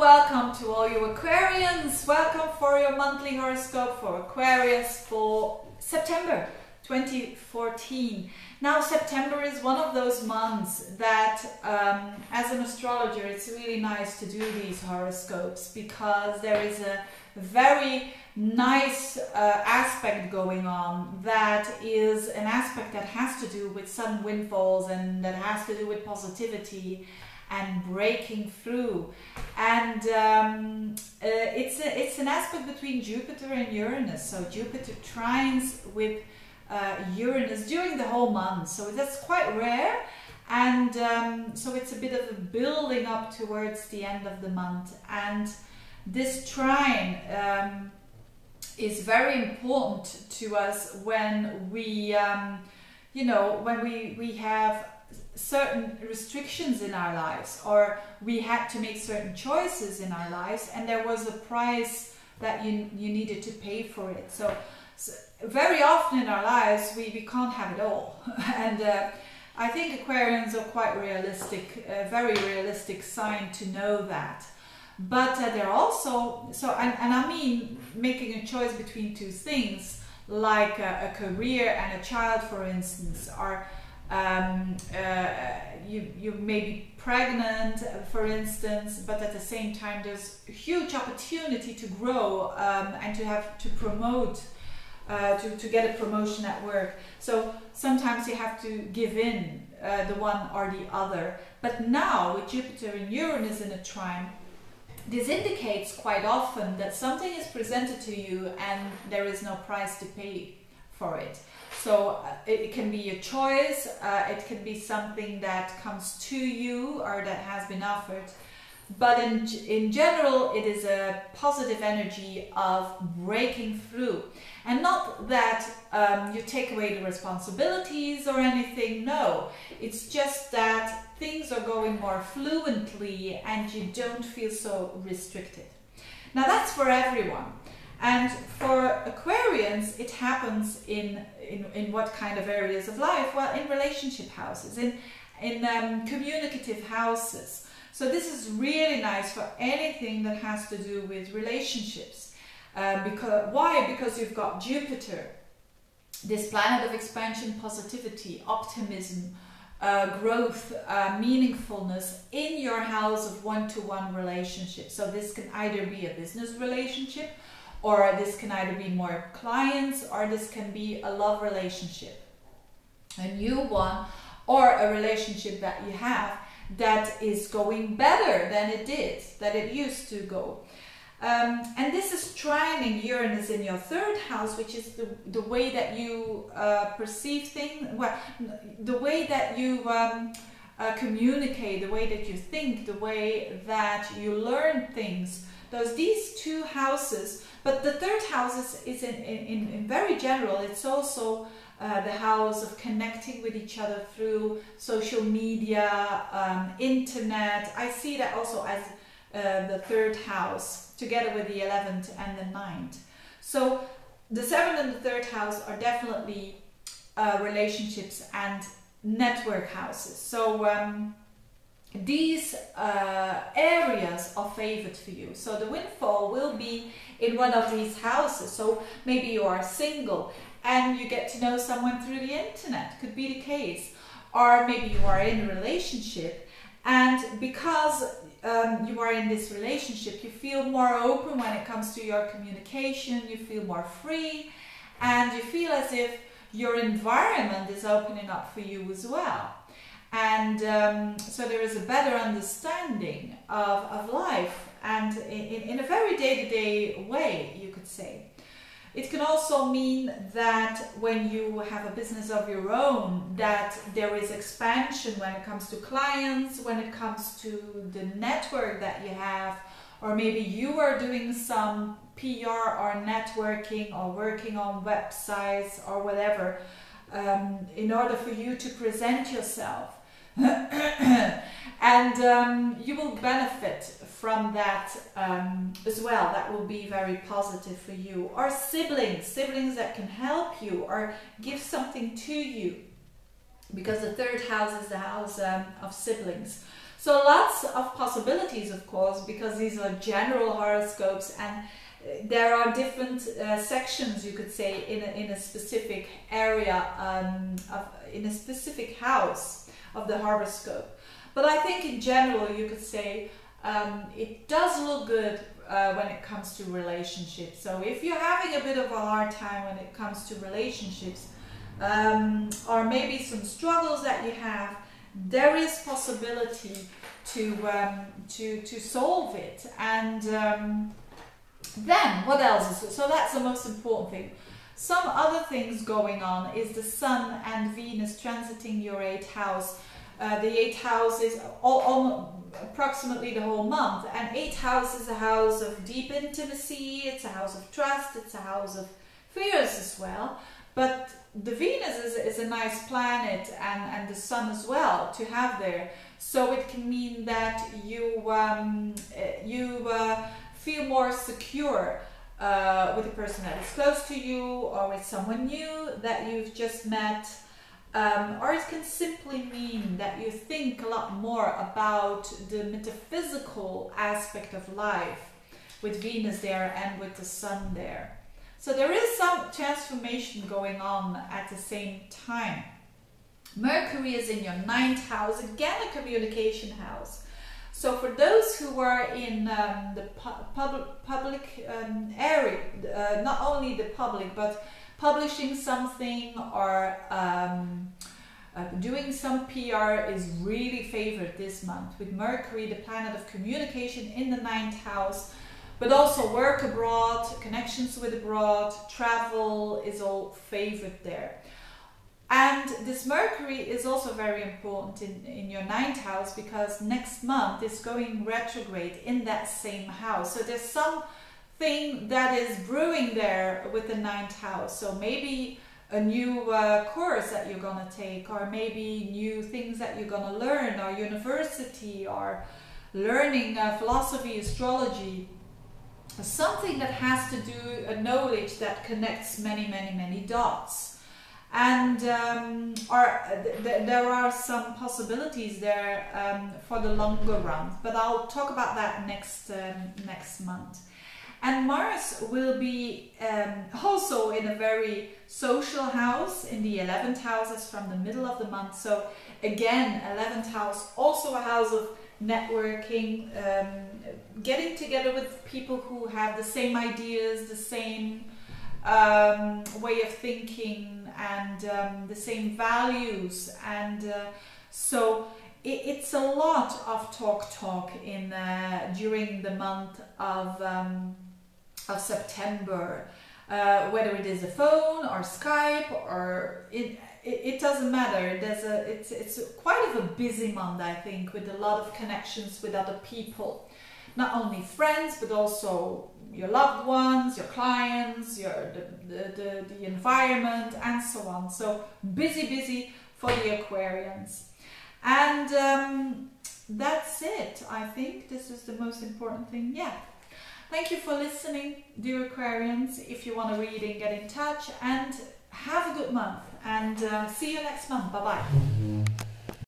welcome to all you Aquarians. Welcome for your monthly horoscope for Aquarius for September 2014. Now September is one of those months that as an astrologer it's really nice to do these horoscopes because there is a very nice aspect going on that is an aspect that has to do with sudden windfalls and that has to do with positivity and breaking through, and it's an aspect between Jupiter and Uranus. So Jupiter trines with Uranus during the whole month, so that's quite rare, and so it's a bit of a building up towards the end of the month. And this trine is very important to us when we when we have certain restrictions in our lives, or we had to make certain choices in our lives and there was a price that you needed to pay for it. So very often in our lives we can't have it all and I think Aquarians are quite realistic, a very realistic sign to know that. But they're also, and I mean making a choice between two things, like a career and a child, for instance, or you may be pregnant, for instance, but at the same time there's a huge opportunity to grow and to have to promote, to get a promotion at work. So sometimes you have to give in the one or the other. But now with Jupiter and Uranus in a trine, this indicates quite often that something is presented to you and there is no price to pay for it. So it can be a choice, it can be something that comes to you or that has been offered. But in general, it is a positive energy of breaking through. And not that you take away the responsibilities or anything, no. It's just that things are going more fluently and you don't feel so restricted. Now that's for everyone. And for Aquarians, it happens in what kind of areas of life? Well, in relationship houses, in communicative houses. So this is really nice for anything that has to do with relationships. Why? Because you've got Jupiter, this planet of expansion, positivity, optimism, growth, meaningfulness in your house of one-to-one relationships. So this can either be a business relationship, or this can either be more clients, or this can be a love relationship, a new one, or a relationship that you have that is going better than it used to go. And this is trining Uranus in your third house, which is the way that you perceive things, well, the way that you communicate, the way that you think, the way that you learn things. These two houses, but the third house is in very general, it's also the house of connecting with each other through social media, internet. I see that also as the third house, together with the 11th and the 9th. So the 7th and the 3rd house are definitely relationships and network houses. So these areas are favored for you. So the windfall will be in one of these houses. So maybe you are single and you get to know someone through the internet, could be the case. Or maybe you are in a relationship, and because you are in this relationship, you feel more open when it comes to your communication, you feel more free, and you feel as if your environment is opening up for you as well. And so there is a better understanding of life, and in a very day-to-day way, you could say. It can also mean that when you have a business of your own, that there is expansion when it comes to clients, when it comes to the network that you have, or maybe you are doing some PR or networking or working on websites or whatever, in order for you to present yourself. And you will benefit from that as well. That will be very positive for you. Or siblings that can help you or give something to you, because the 3rd house is the house of siblings. So lots of possibilities, of course, because these are general horoscopes, and there are different sections, you could say, in a specific area, in a specific house of the horoscope. But I think in general you could say it does look good when it comes to relationships. So if you're having a bit of a hard time when it comes to relationships, or maybe some struggles that you have, there is possibility to solve it. And then what else is so that's the most important thing. Some other things going on is the Sun and Venus transiting your 8th house. The 8th house is approximately the whole month, and 8th house is a house of deep intimacy, it's a house of trust, it's a house of fears as well. But the Venus is a nice planet, and the Sun as well to have there. So it can mean that you feel more secure with a person that is close to you, or with someone new that you've just met. Or it can simply mean that you think a lot more about the metaphysical aspect of life with Venus there and with the Sun there. So there is some transformation going on at the same time. Mercury is in your 9th house, again a communication house. So for those who are in the public area, not only the public, but publishing something or doing some PR is really favored this month, with Mercury, the planet of communication, in the 9th house. But also work abroad, connections with abroad, travel is all favored there. And this Mercury is also very important in your 9th house, because next month is going retrograde in that same house. So there's something that is brewing there with the 9th house. So maybe a new course that you're gonna take, or maybe new things that you're gonna learn, or university, or learning philosophy, astrology. Something that has to do, a knowledge that connects many dots. And there are some possibilities there for the longer run, but I'll talk about that next month. And Mars will be also in a very social house, in the 11th house, as from the middle of the month. So again, 11th house, also a house of networking, getting together with people who have the same ideas, the same way of thinking, and the same values. And so it's a lot of talk in during the month of September, whether it is a phone or Skype, or it doesn't matter. It's quite of a busy month, I think, with a lot of connections with other people, not only friends but also your loved ones, your clients, the environment, and so on. So busy for the Aquarians. And that's it. I think this is the most important thing. Yeah. Thank you for listening, dear Aquarians. If you want a reading, get in touch, and have a good month. And see you next month. Bye-bye.